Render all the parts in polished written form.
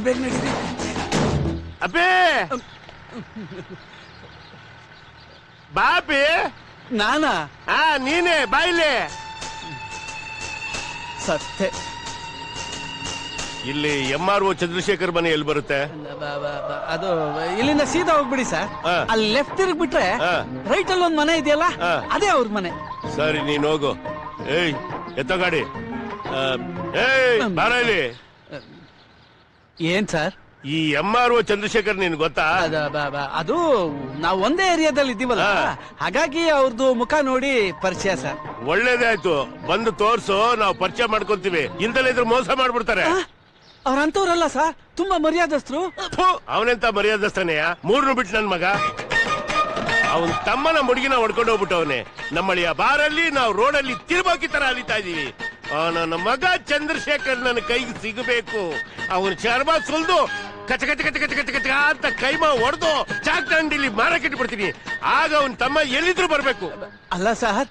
ಬೇಗ ನಡೀರಿ. ಅಪ್ಪಿ ಬಾಪಿ. ನಾನಾ? ನೀನೇ ಬಾಯಿಲೆ. ಸತ್ತೆ. ಇಲ್ಲಿ MRO ಚಂದ್ರಶೇಖರ್ ಮನೆ ಎಲ್ಲಿ ಬರುತ್ತೆ? ಅದು ಇಲ್ಲಿಂದ ಸೀದಾ ಹೋಗ್ಬಿಡಿ ಸರ್. ಅಲ್ಲಿ ಲೆಫ್ಟ್ ತಿರುಗ್ ಬಿಟ್ರೆ ರೈಟ್ ಅಲ್ಲಿ ಒಂದ್ ಮನೆ ಇದೆಯಲ್ಲ, ಅದೇ ಅವ್ರ ಮನೆ. ಸರಿ ನೀನ್ ಹೋಗು. ಏಯ್ ಎತ್ತ ಗಾಡಿ. ಬಾರ ಇಲ್ಲಿ. ಏನ್ ಸರ್? ಈ MRO ಚಂದ್ರಶೇಖರ್ ನಿನ್ ಗೊತ್ತಾ? ಅದು ನಾವು ಒಂದೇ ಏರಿಯಾದಲ್ಲಿ ಇದ್ದೀವಲ್ಲ, ಹಾಗಾಗಿ ಅವ್ರದ್ದು ಮುಖ ನೋಡಿ ಪರಿಚಯ ಸರ್. ಒಳ್ಳೇದೇ ಆಯ್ತು, ಬಂದು ತೋರ್ಸು, ನಾವು ಪರಿಚಯ ಮಾಡ್ಕೊಂತೀವಿ. ಇಂತಲೇ ಇದ್ರು ಮೋಸ ಮಾಡ್ಬಿಡ್ತಾರೆ. ಅವ್ರಂತವ್ರಲ್ಲ ಸರ್, ತುಂಬಾ ಮರ್ಯಾದಸ್ಥರು. ಅವನೆಂತ ಮರ್ಯಾದಸ್ಥನೆಯ? ಮೂರ್ನು ಬಿಟ್ಟು ನನ್ ಮಗ. ಅವನ್ ತಮ್ಮನ ಮುಡುಗಿನ ಹೊಡ್ಕೊಂಡು ಹೋಗ್ಬಿಟ್ಟವನೆ. ನಮ್ಮಳಿಯ ಬಾರಲ್ಲಿ ನಾವು ರೋಡಲ್ಲಿ ತಿರುಬಾಕಿ ತರ ಅಲಿತಾ ಇದೀವಿ. ನನ್ನ ಮಗ ಚಂದ್ರಶೇಖರ್ ನನ್ನ ಕೈಗೆ ಸಿಗಬೇಕು. ಅವನ ಚರ್ಮ ಸುಲ್ದು ಕಚ ಕಚ ಕಚ ಕಚ ಕಚ ಕಚ ಅಂತ ಕೈಮ ಹೊಡೆದು ಚಾಕ್ದಂಡಿಲಿ ಮಾರಕ್ಕಿಟ್ಬಿಡ್ತೀನಿ. ಆಗ ಅವನ್ ತಮ್ಮ ಎಲ್ಲಿದ್ರು ಬರ್ಬೇಕು. ಅಲ್ಲ ಸರ್,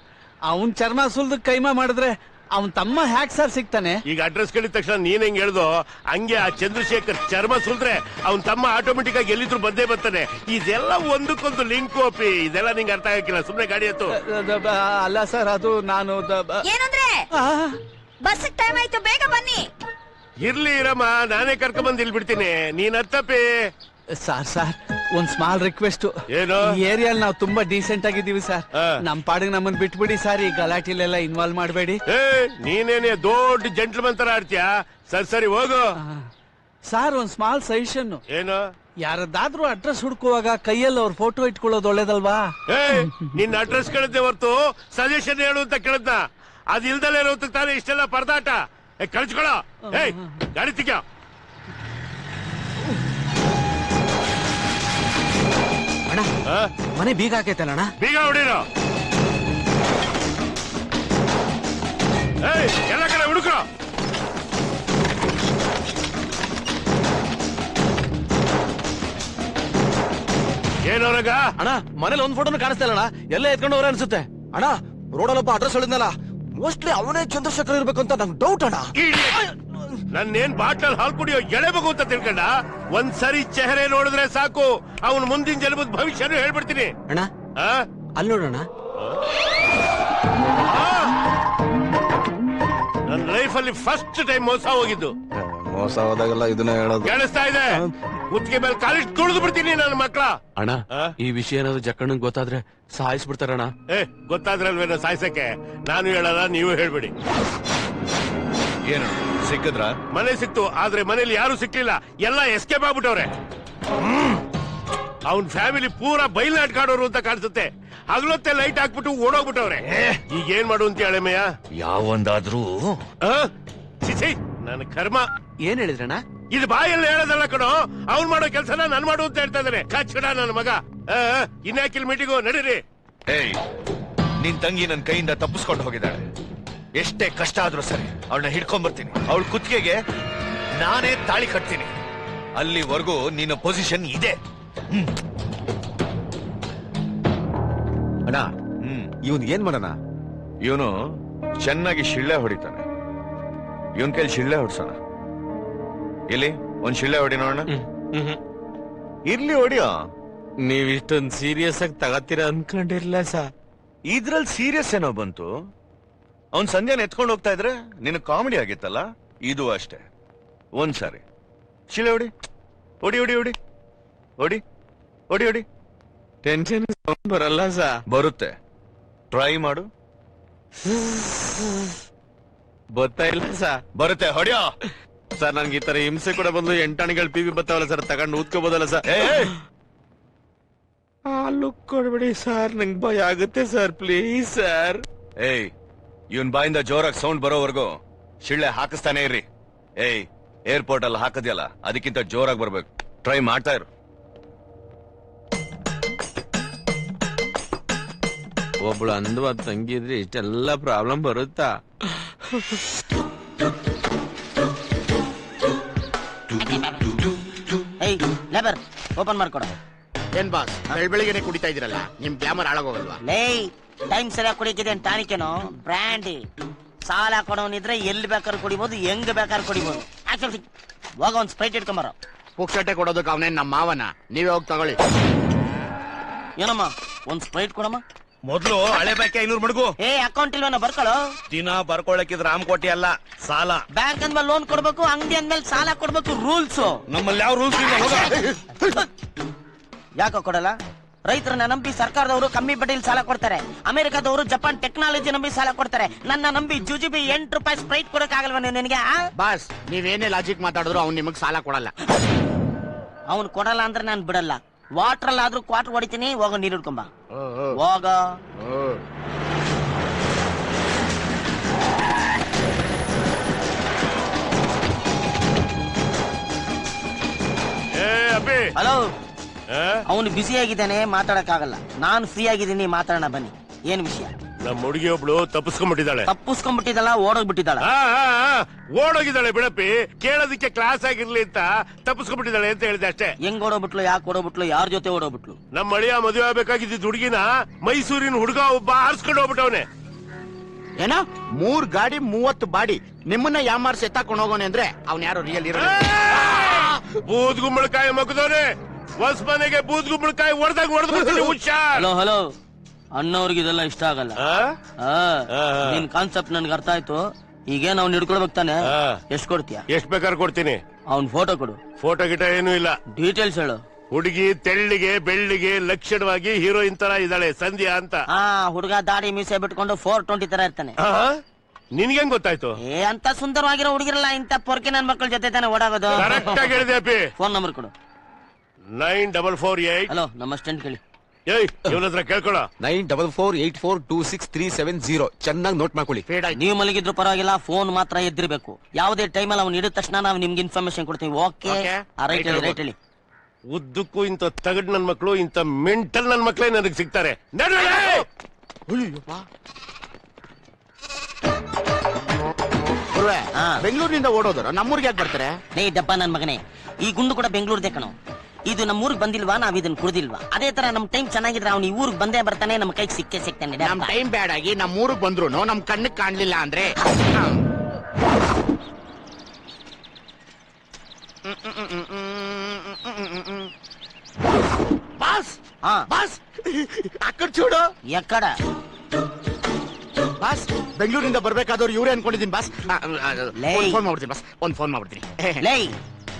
ಅವನ್ ಚರ್ಮ ಸುಲ್ದು ಕೈಮಾ ಮಾಡಿದ್ರೆ ಅವನ್ ತಮ್ಮ ಹ್ಯಾಕ್ ಸರ್ ಸಿಗ್ತಾನೆ? ಈಗ ಅಡ್ರೆಸ್ ಕೇಳಿದ ತಕ್ಷಣ ನೀನ್ ಹೆಂಗ್ ಹೇಳ್ದೋ ಹಂಗೆ ಆ ಚಂದ್ರಶೇಖರ್ ಚರ್ಮ ಸುಲ್ದ್ರೆ ಅವನ್ ತಮ್ಮ ಆಟೋಮೆಟಿಕ್ ಆಗಿ ಎಲ್ಲಿದ್ರು ಬಂದೇ ಬರ್ತಾನೆ. ಇದೆಲ್ಲ ಒಂದಕ್ಕೊಂದು ಲಿಂಕ್ ಓಪಿ. ಇದೆಲ್ಲ ನಿಂಗೆ ಅರ್ಥ ಆಗಿಲ್ಲ. ಸುಮ್ನೆ ಗಾಡಿ ಎತ್ತು. ಅಲ್ಲ ಸರ್, ಅದು ನಾನು ಏನಂದ್ರೆ ಬಸ್ ಟೈಮ್ ಆಯ್ತು, ಬೇಗ ಬನ್ನಿ. ಇರ್ಲಿ ಇರಮ್ಮ, ನಾನೇ ಕರ್ಕೊಂಡ್ ಬಂದ್ ಇಲ್ಲಿ ಬಿಡ್ತೀನಿ. ನೀನ್ ಹತ್ತಪ್ಪಿ. ಸರ್ ಒಂದ್ ಸ್ಮಾಲ್ ರಿಕ್ವೆಸ್ಟ್. ಏನು? ಈ ಏರಿಯಾಲ್ ನಾವು ತುಂಬಾ ಡೀಸೆಂಟ್ ಆಗಿದ್ದೀವಿ ಸರ್. ನಮ್ ಪಾಡಿಗೆ ನಮ್ಮನ್ ಬಿಟ್ಬಿಡಿ ಸರ್. ಈ ಗಲಾಟಿಲೆಲ್ಲ ಇನ್ವಾಲ್ವ್ ಮಾಡಬೇಡಿ. ನೀನೇನೆ ದೊಡ್ಡ ಜೆಂಟ್ಲ್ಮನ್ ತರ ಆಡ್ತೀಯಾ? ಸರಿ ಹೋಗು. ಸರ್ ಒಂದ್ ಸ್ಮಾಲ್ ಸಜೆಷನ್. ಏನು? ಯಾರದ್ದಾದ್ರೂ ಅಡ್ರೆಸ್ ಹುಡ್ಕುವಾಗ ಕೈಯಲ್ಲಿ ಅವ್ರ ಫೋಟೋ ಇಟ್ಕೊಳ್ಳೋದು ಒಳ್ಳೇದಲ್ವಾ? ನಿನ್ನ ಅಡ್ರೆಸ್ ಕೇಳಿದ್ದೆ ಹೊರ್ತು ಸಜೆಷನ್ ಹೇಳು ಅಂತ ಕೇಳದ್ನ. ಅದ್ ಇಲ್ದಲೇ ಇರೋ ತಾನೇ ಇಷ್ಟೆಲ್ಲ ಪರದಾಟ. ಕಳ್ಸ್ಕೊಳ. ಗಾಡಿ ತಿಕ್ಕ. ಅಣ್ಣ, ಮನೆ ಬೀಗ ಹಾಕೈತಲ್ಲ ಅಣ್ಣ? ಬೀಗ ಹೊಡಿರೋ. ಎಲ್ಲ ಕಡೆ ಹುಡುಕ್ರ. ಏನವ್ರಾಗ? ಅಣ್ಣ, ಮನೇಲಿ ಒಂದ್ ಫೋಟೋನು ಕಾಣಿಸ್ತಾ ಇಲ್ಲ ಅಣ್ಣ. ಎಲ್ಲ ಎತ್ಕೊಂಡು ಹೋಗ್ರ ಅನ್ಸುತ್ತೆ. ಅಣ್ಣ, ರೋಡಲ್ಲೊಬ್ಬ ಅಡ್ರೆಸ್ ಹೇಳಿದ್ನಲ್ಲ, ಮೋಸ್ಟ್ಲಿ ಅವನೇ ಚಂದ್ರಶೇಖರ್ ಇರ್ಬೇಕು ಅಂತ ನಂಗೆ ಡೌಟ್ ಅಣ್ಣ. ನನ್ನೇನ್ ಬಾಟ್ಲಲ್ಲಿ ಹಾಲು ಕುಡಿಯೋ ಎಳೆ ಮಗು ಅಂತ ತಿಳ್ಕೊಂಡ? ಒಂದ್ಸರಿ ಚೆಹರೆ ನೋಡಿದ್ರೆ ಸಾಕು, ಅವನ್ ಮುಂದಿನ ಜನ್ಮದ ಭವಿಷ್ಯನು ಹೇಳ್ಬಿಡ್ತೀನಿ. ಅಣ್ಣ ಅಲ್ಲಿ ನೋಡೋಣ. ನನ್ನ ಲೈಫ್ ಅಲ್ಲಿ ಫಸ್ಟ್ ಟೈಮ್ ಮೋಸ ಹೋಗಿದ್ದು. ಮೋಸ ಹೋದಾಗೆಲ್ಲ ಇದನ್ನ ಹೇಳೋದು ಕೇಳಿಸ್ತಾ ಇದೆ? ಕುತ್ತಿಗೆ ಮೇಲೆ ಕಾಲಿಟ್ಟು ತುಳಿದು ಬಿಡ್ತೀನಿ ನನ್ನ ಮಕ್ಳ. ಅಣ್ಣ, ಈ ವಿಷಯ ಏನಾದ್ರು ಜಕ್ಕಣ್ಣಂಗ್ ಗೊತ್ತಾದ್ರೆ ಸಾಯಿಸ್ಬಿಡ್ತಾರಣ್ಣ. ಗೊತ್ತಾದ್ರಲ್ವೇನೋ ಸಾಯ್ಸಕ್ಕೆ? ನಾನು ಹೇಳಲ್ಲ, ನೀವು ಹೇಳ್ಬಿಡಿ. ಏನು ಸಿಕ್ಕಿದ್ರ? ಮನೆ ಸಿಕ್ತು, ಆದ್ರೆ ಮನೇಲಿ ಯಾರು ಸಿಕ್ಲಿಲ್ಲ. ಎಲ್ಲ ಎಸ್ಕೇಪ್ ಆಗ್ಬಿಟ್ಟವ್ರೆ. ಅವನ್ ಫ್ಯಾಮಿಲಿ ಪೂರಾ ಬಯಲ್ನಾಟ್ಕಾಡೋರು ಅಂತ ಕಾಣಿಸುತ್ತೆ. ಹಗಲೊತ್ತೆ ಲೈಟ್ ಹಾಕ್ಬಿಟ್ಟು ಓಡೋಗ್ಬಿಟ್ಟವ್ರೆ. ಈಗ ಏನ್ ಮಾಡು ಅಂತ ಹೇಳಮಯ್ಯ? ಯಾವೊಂದಾದ್ರೂ ನನ್ನ ಕರ್ಮ. ಏನ್ ಹೇಳಿದ್ರಣ್ಣ? ಇದು ಬಾಯಲ್ಲಿ ಹೇಳೋದಲ್ಲ ಕಣೋ, ಅವ್ನ್ ಮಾಡೋ ಕೆಲ್ಸನ ನಾನ್ ಮಾಡು ಅಂತ ಹೇಳ್ತಾ ಇದಾರೆ. ಕಚ್ಚಡ ನನ್ನ ಮಗ. ಇನ್ಯಾಕಿಲ್ ಮೀಟಿಂಗು ನಡೀರಿ. ನಿನ್ ತಂಗಿ ನನ್ ಕೈಯಿಂದ ತಪ್ಪಿಸ್ಕೊಂಡು ಹೋಗಿದ್ದಾಳೆ. ಎಷ್ಟೇ ಕಷ್ಟ ಆದ್ರೂ ಸರಿ, ಅವಳನ್ನ ಹಿಡ್ಕೊಂಡ್ ಬರ್ತೀನಿ. ಅವಳ ಕುತ್ತಿಗೆಗೆ ನಾನೇ ತಾಳಿ ಕಟ್ತೀನಿ. ಅಲ್ಲಿವರೆಗೂ ನಿನ್ನ ಪೊಸಿಷನ್ ಇದೆ. ಅಣ್ಣ, ಇವನ್ ಏನ್ ಮಾಡೋಣ? ಇವನು ಚೆನ್ನಾಗಿ ಶಿಳ್ಳೆ ಹೊಡಿತಾನೆ. ಇವನ್ ಕೈಲಿ ಶಿಳ್ಳೆ ಹೊಡ್ಸೋಣ. ಇಲ್ಲಿ ಒಂದ್ ಶಿಳ್ಳೆ ಹೊಡಿ ನೋಡೋಣ. ಇರ್ಲಿ ಹೊಡಿಯೋ. ನೀವ್ ಇಷ್ಟೊಂದ್ ಸೀರಿಯಸ್ ಆಗಿ ತಗತ್ತೀರ ಅನ್ಕೊಂಡಿರ್ಲಿಲ್ಲ ಸರ್. ಇದ್ರಲ್ಲಿ ಸೀರಿಯಸ್ ಏನೋ ಬಂತು. ಅವ್ನ್ ಸಂಧ್ಯಾನ ಎತ್ಕೊಂಡು ಹೋಗ್ತಾ ಇದ್ರೆ ನಿನ್ನ ಕಾಮಿಡಿ ಆಗಿತ್ತಲ್ಲ, ಇದು ಅಷ್ಟೇ. ಒಂದ್ಸಾರಿ ಶಿಲೆ ಹೊಡಿ. ಹೊಡಿ ಹೊಡಿ ಹೊಡಿ ಹೊಡಿ ಹೊಡಿ ಹೊಡಿ. ಟೆನ್ಷನ್ ಬರಲ್ಲ ಸರ್? ಬರುತ್ತೆ, ಟ್ರೈ ಮಾಡು. ಗೊತ್ತಾ ಇಲ್ಲ ಸರ್? ಬರುತ್ತೆ, ಹೊಡಿಯೋ. ಸರ್ ನನ್ಗೆ ಈ ತರ ಹಿಂಸೆ ಕೂಡ ಬಂದು 8 ಆಣೆಗಳು PV ಬರ್ತಾವಲ್ಲ ಸರ್, ತಗೊಂಡು ಊದ್ಕೋಬೋದಲ್ಲ ಸರ್? ಲುಕ್ ಕೊಡ್ಬೇಡಿ ಸರ್, ನಂಗೆ ಭಯ ಆಗುತ್ತೆ ಸರ್, ಪ್ಲೀಸ್ ಸರ್. ಇವನ್ ಬಾಯಿಂದ ಜೋರಾಗಿ ಸೌಂಡ್ ಬರೋವರೆಗೂ ಶಿಳ್ಳೆ ಹಾಕಿಸ್ತಾನೆ ಇರ್ರಿ. ಏರ್ಪೋರ್ಟ್ ಅಲ್ಲಿ ಹಾಕದ್ಯಲ್ಲ, ಅದಕ್ಕಿಂತ ಜೋರಾಗಿ ಬರ್ಬೇಕು. ಟ್ರೈ ಮಾಡ್ತಾ ಇರು. ಒಬ್ಳು ಅಂದವಾದ ತಂಗಿ ಇದ್ರೆ ಇಷ್ಟೆಲ್ಲ ಪ್ರಾಬ್ಲಮ್ ಬರುತ್ತಾ? ಓಪನ್ ಮಾಡ್ಕೊಡ. ಏನ್ ಬಾಸ್, ಬೆಳಬೆಳಿಗ್ಗೆ ಕುಡಿತಾ ಇದ್ರಲ್ಲ, ನಿಮ್ ಗ್ಲಾಮರ್ ಹಾಳಾಗೋಗಲ್ವಾ? ಟೈಮ್ ಸರಿಯಾಗಿ ಕುಡಿಕಿದೆ ಟಾನಿಕೇನು ಬ್ರ್ಯಾಂಡಿ. ಸಾಲ ಕೊಡೋನಿದ್ರೆ ಎಲ್ಲಿ ಬೇಕಾದ್ರೂ ಕುಡಿಬಹುದು, ಹೆಂಗ್ ಬೇಕಾದ್ರೂ ಕುಡಿಬಹುದು. ಹೋಗ ಒಂದ್ ಸ್ಪ್ರೈಟ್ ಇಟ್ಕೊಂಬರೋ. ಪುಕ್ಷಟೆ ಕೊಡೋದಕ್ಕೆ ಅವನೇನ್ ನಮ್ಮ ಮಾವನ, ನೀವೇ ಹೋಗಿ ತಗೊಳ್ಳಿ. ಏನಮ್ಮ ಒಂದ್ ಸ್ಪ್ರೈಟ್ ಕೊಡಮ್ಮ. ಮೊದ್ಲು ಹಳೆ ಬಾಕಿ 500 ಮಡಗು. ಏ ಅಕೌಂಟ್ ಇಲ್ವೇನ ಬರ್ಕೊಳ್ಳೋ. ದಿನ ಬರ್ಕೊಳಕಿದ್ರ ರಾಮಕೋಟಿ ಅಲ್ಲ, ಸಾಲ. ಬ್ಯಾಂಕ್ ಅಂದ್ಮೇಲೆ ಲೋನ್ ಕೊಡ್ಬೇಕು, ಅಂಗಡಿ ಅಂದ್ಮೇಲೆ ಸಾಲ ಕೊಡ್ಬೇಕು, ರೂಲ್ಸ್. ನಮ್ಮಲ್ಲಿ ಯಾವ ರೂಲ್ಸ್ ಇಲ್ಲ. ಹೋಗ. ಯಾಕೋ ಕೊಡಲ್ಲ? ರೈತರನ್ನ ನಂಬಿ ಸರ್ಕಾರದವರು ಕಮ್ಮಿ ಬಡ್ಡಿಲಿ ಸಾಲ ಕೊಡ್ತಾರೆ. ಅಮೆರಿಕದವರು ಜಪಾನ್ ಟೆಕ್ನಾಲಜಿ ನಂಬಿ ಸಾಲ ಕೊಡ್ತಾರೆ. ನನ್ನ ನಂಬಿ ಜುಜುಬಿ 8 ರೂಪಾಯಿ ಸ್ಪ್ರೈಟ್ ಕೊಡಕ್ ಆಗಲ್ವ ನಿನಗೆ? ಬಾಸ್ ನೀವೇನೇ ಲಾಜಿಕ್ ಮಾತಾಡಿದ್ರು ಅವ್ನು ನಿಮಗ್ ಸಾಲ ಕೊಡಲ್ಲ. ಅವ್ನು ಕೊಡಲ್ಲ ಅಂದ್ರೆ ನಾನು ಬಿಡಲ್ಲ. ವಾಟರ್ ಅಲ್ಲಾದ್ರೂ ಕ್ವಾರ್ಟರ್ ಹೊಡಿತೀನಿ. ಹೋಗ ನೀರು ಹಿಡ್ಕೊಂಬ. ಹೋಗ. ಏ ಅಪ್ಪಿ, ಹಲೋ, ಆ? ಅವನು ಬ್ಯುಸಿ ಆಗಿದ್ದಾನೆ, ಮಾತಾಡಕ್ ಆಗಲ್ಲ. ನಾನು ಫ್ರೀ ಆಗಿದ್ದೀನಿ, ಮಾತಾಡೋಣ ಬನ್ನಿ. ಏನ್ ವಿಷಯ? ನಮ್ಮ ಹುಡುಗಿ ಒಬ್ಳು ತಪ್ಪಿಸ್ಕೊಂಡ್ಬಿಟ್ಟಿದ್ದಾಳೆ. ತಪ್ಪಿಸ್ಕೊಂಡ್ಬಿಟ್ಟಿದ್ದಲ್ಲ, ಓಡೋಗ್ಬಿಟ್ಟಿದ್ದಾಳ. ಓಡೋಗಿದ್ದಾಳೆ ಬಿಡಪ್ಪಿ. ಕೇಳೋದಕ್ಕೆ ಕ್ಲಾಸ್ ಆಗಿರ್ಲಿ ಅಂತ ತಪ್ಪಿಸ್ಕೊಂಡ್ಬಿಟ್ಟಿದ್ದಾಳೆ ಅಂತ ಹೇಳಿದೆ ಅಷ್ಟೇ. ಹೆಂಗ್ ಓಡೋಗ್ಬಿಟ್ಲು, ಯಾಕೆ ಓಡೋಗ್ಬಿಟ್ಲು, ಯಾರ ಜೊತೆ ಓಡೋಗ್ಬಿಟ್ಲು? ನಮ್ಮ ಅಳಿಯ ಮದುವೆ ಆಗ್ಬೇಕಾಗಿದ್ದ ಹುಡುಗಿನ ಮೈಸೂರಿನ ಹುಡುಗ ಒಬ್ಬ ಹಾರಿಸ್ಕೊಂಡು ಹೋಗ್ಬಿಟ್ಟವನೆ. ಏನ 3 ಗಾಡಿ 30 ಬಾಡಿ ನಿಮ್ಮನ್ನ ಯಾಮಾರ್ಸಿ ಎತ್ತಾಕೊಂಡು ಹೋಗೋನೆ ಅಂದ್ರೆ ಅವ್ನ್ ಯಾರು ರಿಯಲ್ ಇರೋ? ಬೂದ್ ಗುಂಬಳಕಾಯಿ ಮಗದವ್ರೆ, ಹೊಸ ಮನೆಗೆ ಬೂದ್ ಗುಂಬಳಕಾಯಿ ಹೊಡೆದಾಗ ಹೊಡೆದ್ಬಿಡ್ತೀನಿ. ಹುಷಾರ್. ಹಲೋ ಹಲೋ, ಅಣ್ಣವ್ರಿಗೆ ಇದೆಲ್ಲ ಇಷ್ಟ ಆಗಲ್ಲ. ನಿನ್ ಕಾನ್ಸೆಪ್ಟ್ ನನ್ಗೆ ಅರ್ಥ ಆಯ್ತು. ಈಗೇನ್ ಅವ್ನ್ ಹಿಡ್ಕೊಡ್ಬೇಕು ತಾನೆ? ಎಷ್ಟ್ ಕೊಡ್ತೀಯ? ಎಷ್ಟ್ ಬೇಕಾದ್ರೆ ಕೊಡ್ತೀನಿ. ಅವ್ನ್ ಫೋಟೋ ಕೊಡು. ಫೋಟೋ ಗಿಟ ಏನೂ ಇಲ್ಲ. ಡೀಟೇಲ್ಸ್ ಹೇಳು. ಹುಡುಗಿ ತೆಳ್ಳಿಗೆ ಬೆಳ್ಳಿಗೆ ಲಕ್ಷಣವಾಗಿ ಹೀರೋಯಿನ್ ತರ ಇದ್ದಾಳೆ, ಸಂಧ್ಯಾ ಅಂತ. ಹುಡುಗ ದಾಡಿ ಮೀಸೆ ಬಿಟ್ಕೊಂಡು 420 ತರ ಇರ್ತಾನೆ. ನಿನ್ಗೆಂಗ್ ಗೊತ್ತಾಯ್ತು? ಅಂತ ಸುಂದರವಾಗಿರೋ ಹುಡುಗಿರಲ್ಲ ಇಂತ ಪೊರ್ಕೆ ನನ್ ಮಕ್ಕಳ ಜೊತೆ ತಾನೆ ಓಡಾಗೋದು. ಕರೆಕ್ಟ್ ಆಗಿ ಹೇಳಿದೆ ಅಪ್ಪಿ. ಫೋನ್ ನಂಬರ್ ಕೊಡು. 9448. ಹಲೋ, ನಮ್ಮ ಅಸ್ಟೆಂಟ್ ಕೇಳಿ. ಏಯ್, ಇವನ ಹತ್ರ ಕೇಳ್ಕೊಳ. 9448426370. ಚೆನ್ನಾಗಿ ನೋಟ್ ಮಾಡ್ಕೊಳ್ಳಿ. ನೀವು ಮಲಗಿದ್ರು ಪರವಾಗಿಲ್ಲ, ಫೋನ್ ಮಾತ್ರ ಎದ್ದಿರ್ಬೇಕು. ಯಾವುದೇ ಟೈಮಲ್ಲಿ ಅವ್ನು ಹಿಡಿದ ತಕ್ಷಣ ನಾವು ನಿಮ್ಗೆ ಇನ್ಫಾರ್ಮೇಶನ್ ಕೊಡ್ತೀವಿ. ಓಕೆ? ರೈಟ್ ಹೇಳಿ, ರೈಟ್ ಹೇಳಿ. ಉದ್ದಕ್ಕೂ ಇಂಥ ತಗಡ್ ನನ್ ಮಕ್ಳು, ಇಂಥ ಮೆಂಟಲ್ ನನ್ ಮಕ್ಳೇ ನನಗ್ ಸಿಗ್ತಾರೆ. ಬೆಂಗಳೂರಿನಿಂದ ಓಡೋದ್ರು ನಮ್ಮೂರ್ಗೆ ಯಾಕೆ ಬರ್ತಾರೆ? ಡೇ ಡಬ್ಬ ನನ್ ಮಗನೇ, ಈ ಗುಂಡು ಕೂಡ ಬೆಂಗಳೂರ್ದೇ ಕಣೋ. ಇದು ನಮ್ಮ ಊರಿಗೆ ಬಂದಿಲ್ವಾ, ನಾವ್ ಇದನ್ನ ಕುಡ್ದಿಲ್ವಾ? ಅದೇ ತರ ನಮ್ ಟೈಮ್ ಚೆನ್ನಾಗಿದ್ರೆ ಅವ್ನು ಈ ಊರಿಗೆ ಬಂದೇ ಬರ್ತಾನೆ, ನಮ್ ಕೈಗೆ ಸಿಕ್ಕೇ ಸಿಗ್ತಾನೆ. ನಮ್ ಟೈಮ್ ಬ್ಯಾಡ್ ಆಗಿ ನಮ್ ಊರಿಗೆ ಬಂದ್ರು ನಮ್ ಕಣ್ಣಿಗೆ ಕಾಣ್ಲಿಲ್ಲ ಅಂದ್ರೆ ಬಾಸ್ ಬಾಸ್ ಅಕ್ಕಡ್ ಚೂಡು. ಎಕ್ಕಡ ಬಾಸ್ ಬೆಂಗಳೂರಿಂದ ಬರ್ಬೇಕಾದವ್ರು ಇವ್ರೇ ಅನ್ಕೊಂಡಿದ್ದೀನಿ ಬಾಸ್. ಲೇ. ಫೋನ್ ಮಾಡ್ಬಿಡ್ತೀನಿ ಬಾಸ್, ಒಂದ್ ಫೋನ್ ಮಾಡ್ಬಿಡ್ತೀನಿ. ಲೇ,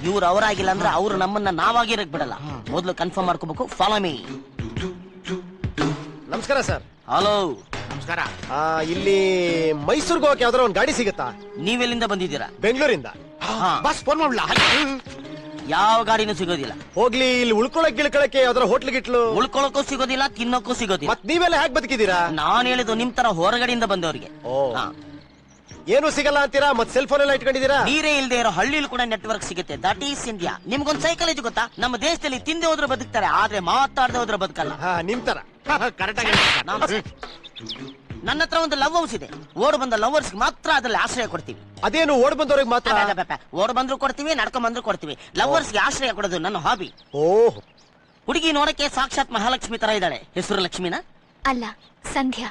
ಇವ್ರು ಅವರಾಗಿಲ್ಲ ಅಂದ್ರೆ ಅವ್ರು ನಮ್ಮನ್ನ ನಾವಾಗಿರಕ್ ಬಿಡಲ್ಲ. ಮೊದ್ಲು ಕನ್ಫರ್ಮ್ ಮಾಡ್ಕೋಬೇಕು. Follow me. ನಮಸ್ಕಾರ ಸರ್. ಹಲೋ, ನಮಸ್ಕಾರ. ಇಲ್ಲಿ ಮೈಸೂರ್ಗೆ ಹೋಗಕ್ಕೆ ಯಾವ್ದಾರ ಒಂದ್ ಗಾಡಿ ಸಿಗುತ್ತಾ? ನೀವೆಲ್ಲಿಂದ ಬಂದಿದ್ದೀರಾ? ಬೆಂಗಳೂರಿಂದ. ಬಾಸ್ ಫೋನ್ ಮಾಡ್ಲಾ? ಯಾವ ಗಾಡಿನೂ ಸಿಗೋದಿಲ್ಲ. ಹೋಗ್ಲಿ, ಇಲ್ಲಿ ಉಳ್ಕೊಳಕ್ ಗಿಳ್ಕೊಳಕ್ಕೆ ಯಾವ್ದಾರ ಹೋಟ್ಲ್ ಗಿಟ್ಲು? ಉಳ್ಕೊಳಕ್ಕೂ ಸಿಗೋದಿಲ್ಲ, ತಿನ್ನೋಕ್ಕೂ ಸಿಗೋದಿಲ್ಲ. ಮತ್ ನೀವೆಲ್ಲ ಹೇಗ್ ಬದುಕಿದೀರಾ? ನಾನ್ ಹೇಳಿದ್ದು ನಿಮ್ ತರ ಹೊರಗಡೆಯಿಂದ ಬಂದವ್ರಿಗೆ. ಏನು ಸಿಗಲ್ಲ ಅಂತೀರಾ? ಮತ್ ಸೆಲ್ ಫೋನ್ ಎಲ್ಲ ಇಟ್ಕೊಂಡಿದೀರಾ? ನೀರೇ ಇಲ್ದೇ ಇರೋ ಹಳ್ಳಿಲಿ ಕೂಡ ನೆಟ್ವರ್ಕ್ ಸಿಗುತ್ತೆ. That is India. ನಿಮ್ಗೊಂದ್ ಸೈಕಾಲಜಿ ಗೊತ್ತಾ? ನಮ್ಮ ದೇಶದಲ್ಲಿ ತಿಂದೆ ಹೋದ್ರೆ ಬದುಕ್ತಾರೆ, ಆದ್ರೆ ಮಾತಾಡದೆ ಹೋದ್ರೆ ಬದುಕಲ್ಲ. ನಿಮ್ ತರ. ಕರೆಕ್ಟ್ ಆಗಿ ನನ್ನ ಹತ್ರ ಒಂದು ಲವ್ ಹೌಸ್ ಇದೆ. ಓಡ್ ಬಂದ ಲವರ್ಸ್ ಮಾತ್ರ ಅದ್ರಲ್ಲಿ ಆಶ್ರಯ ಕೊಡ್ತೀವಿ. ಅದೇನು ಓಡ್ ಬಂದವ್ರಿಗೆ ಮಾತ್ರ? ಓಡ್ ಬಂದ್ರು ಕೊಡ್ತೀವಿ, ನಡ್ಕೊಂಡ್ ಬಂದ್ರು ಕೊಡ್ತೀವಿ. ಲವರ್ಸ್ಗೆ ಆಶ್ರಯ ಕೊಡೋದು ನನ್ನ ಹಾಬಿ. ಓಹ್, ಹುಡುಗಿ ನೋಡಕ್ಕೆ ಸಾಕ್ಷಾತ್ ಮಹಾಲಕ್ಷ್ಮಿ ತರ ಇದ್ದಾಳೆ. ಹೆಸರು ಲಕ್ಷ್ಮಿನ ಅಲ್ಲ, ಸಂಧ್ಯಾ.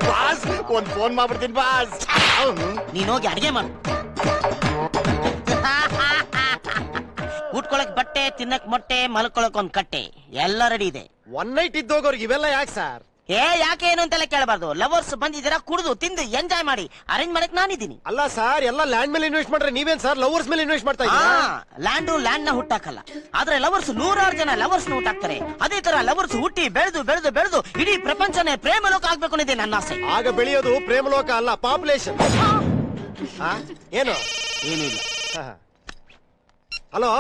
ಬಾಸ್ ಒಂದ್ ಫೋನ್ ಮಾಡ್ಬಿಡ್ತೀನಿ ಬಾಸ್. ನೀನ್ ಹೋಗಿ ಅಡಿಗೆ ಮಾಡು. ಉಟ್ಕೊಳಕ್ ಬಟ್ಟೆ, ತಿನ್ನಕ್ ಮೊಟ್ಟೆ, ಮಲ್ಕೊಳಕ್ ಒಂದ್ ಕಟ್ಟೆ, ಎಲ್ಲ ರೆಡಿ ಇದೆ. ಒನ್ ನೈಟ್ ಇದ್ದೋಗವ್ರಿಗೆ ಇವೆಲ್ಲ ಯಾಕೆ ಸರ್? ಯಾಕೆ ಏನು ಅಂತೆಲ್ಲ ಕೇಳಬಾರ್ದು. ಲವರ್ಸ್ ಬಂದಿದ್ದೀರಾ, ಕುಡಿದು ತಿಂದು ಎಂಜಾಯ್ ಮಾಡಿ. ಅರೇಂಜ್ ಮಾಡಕ್ ನಾನಿದ್ದೀನಿ. ಅಲ್ಲ ಸರ್, ಎಲ್ಲ ಲ್ಯಾಂಡ್ ಮೇಲೆ ಇನ್ವೆಸ್ಟ್ ಮಾಡ್ರೆ ನೀವೇನ್ ಸರ್ ಲವರ್ಸ್ ಮೇಲೆ ಇನ್ವೆಸ್ಟ್ ಮಾಡ್ತಾ ಇದ್ದೀರಾ? ಲ್ಯಾಂಡ್ ನ ಹುಟ್ಟಾಕಲ್ಲ, ಆದ್ರೆ ಲವರ್ಸ್ 100 ಜನ ಲವರ್ಸ್ ನ ಹುಟ್ಟಾಕ್ತಾರೆ. ಅದೇ ತರ ಲವರ್ಸ್ ಹುಟ್ಟಿ ಬೆಳೆದು ಬೆಳೆದು ಬೆಳೆದು ಇಡೀ ಪ್ರಪಂಚನೇ ಪ್ರೇಮ ಲೋಕ ಆಗ್ಬೇಕು ಅನ್ನೋದೇ ನನ್ನ ಆಸೆ. ಆಗ ಬೆಳೆಯೋದು ಪ್ರೇಮಲೋಕ ಅಲ್ಲ, ಪಾಪ್ಯುಲೇಷನ್. ಏನು? ಏನಿಲ್ಲ. ಹಲೋ,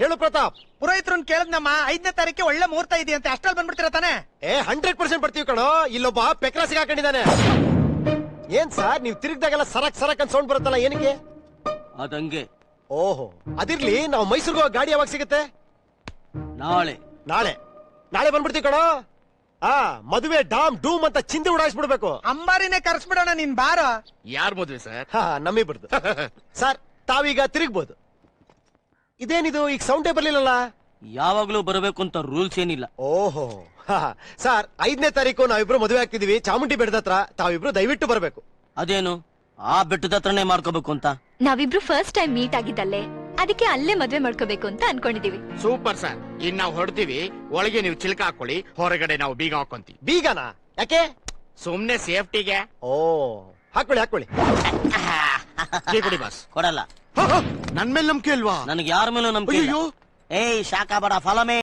ಹೇಳು ಪ್ರತಾಪ್. ಪುರೋಹಿತ್ರನ್ ಕೇಳದ್ನಮ್ಮ, 5ನೇ ತಾರೀಕಿಗೆ ಒಳ್ಳೆ ಮುಹೂರ್ತ ಇದೆ ಅಂತ. ಅಷ್ಟ್ರಲ್ಲಿ ಬಂದ್ಬಿಡ್ತೀರಾ ತಾನೆ? 100% ಬರ್ತೀವಿ ಕಣೋ. ಇಲ್ಲೊಬ್ಬ ಪೆಕ್ರ ಸಿಗಾಕೊಂಡಿದ್ದಾನೆ. ಏನ್ ಸರ್, ನೀವ್ ತಿರುಗ್ದಾಗೆಲ್ಲ ಸರಕ್ ಸರಕ್ ಅಂತ ಸೌಂಡ್ ಬರುತ್ತಲ್ಲ, ಏನಕ್ಕೆ? ಅದಂಗೆ. ಓಹೋ, ಅದಿರ್ಲಿ. ನಾವು ಮೈಸೂರ್ಗೆ ಹೋಗೋ ಗಾಡಿ ಯಾವಾಗ ಸಿಗುತ್ತೆ? ನಾಳೆ. ನಾಳೆ ನಾಳೆ ಬಂದ್ಬಿಡ್ತೀವಿ ಕಣೋ. ಮದುವೆ ಡಾಮ್ ಡೂಮ್ ಅಂತ ಚಿಂದಿ ಉಡಾಯಿಸ್ಬಿಡ್ಬೇಕು. ಅಂಬಾರಿನೇ ಕರ್ಸ್ಬಿಡೋಣ, ನೀನ್ ಬಾರ. ಯಾರ್ ಮದ್ವೆ ಸರ್? ನಮ್ಮಿಬ್ರದ್ದು. ಸರ್, ತಾವೀಗ ತಿರುಗ್ಬೋದು. ಇದೇನಿದು, ಈಗ ಸೌಂಡೇ ಬರ್ಲಿಲ್ಲಲ್ಲ? ಯಾವಾಗ್ಲೂ ಬರಬೇಕು ಅಂತ ರೂಲ್ಸ್ ಏನಿಲ್ಲ. ಓಹೋ, ಸರ್ 5ನೇ ತಾರೀಕು ನಾವಿಬ್ರು ಮದುವೆ ಆಗ್ತಿದೀವಿ ಚಾಮುಂಡಿ ಬೆಟ್ಟದ ಹತ್ರ. ತಾವಿಬ್ರು ದಯವಿಟ್ಟು ಬರ್ಬೇಕು. ಅದೇನು ಆ ಬೆಟ್ಟದ ಹತ್ರನೇ ಮಾಡ್ಕೋಬೇಕು ಅಂತ. ನಾವಿಬ್ರು ಫಸ್ಟ್ ಟೈಮ್ ಮೀಟ್ ಆಗಿದ್ದಲ್ಲೇ, ಅದಕ್ಕೆ ಅಲ್ಲೇ ಮದ್ವೆ ಮಾಡ್ಕೋಬೇಕು ಅಂತ ಅನ್ಕೊಂಡಿದೀವಿ. Super sir. ಇನ್ ನಾವು ಹೊಡ್ತೀವಿ, ಒಳಗೆ ನೀವು ಚಿಲ್ಕ ಹಾಕೊಳ್ಳಿ, ಹೊರಗಡೆ ನಾವು ಬೀಗ ಹಾಕೊಂತೀವಿ. ಬೀಗನ ಯಾಕೆ? ಸುಮ್ನೆ ಸೇಫ್ಟಿಗೆ. ಓ ಹಾಕೊಳ್ಳಿ ಹಾಕೊಳ್ಳಿ. ಕೊಡಿ ಬಾಸ್. ಕೊಡಲ್ಲ. ನನ್ ಮೇಲೆ ನಂಬಿಕೆ ಅಲ್ವಾ? ನನಗೆ ಯಾರ ಮೇಲೂ ನಂಬಿಕೆ ಇಲ್ಲ. ಅಯ್ಯೋ ಏಯ್ ಶಾಖ ಬಡ ಫಲಮೇ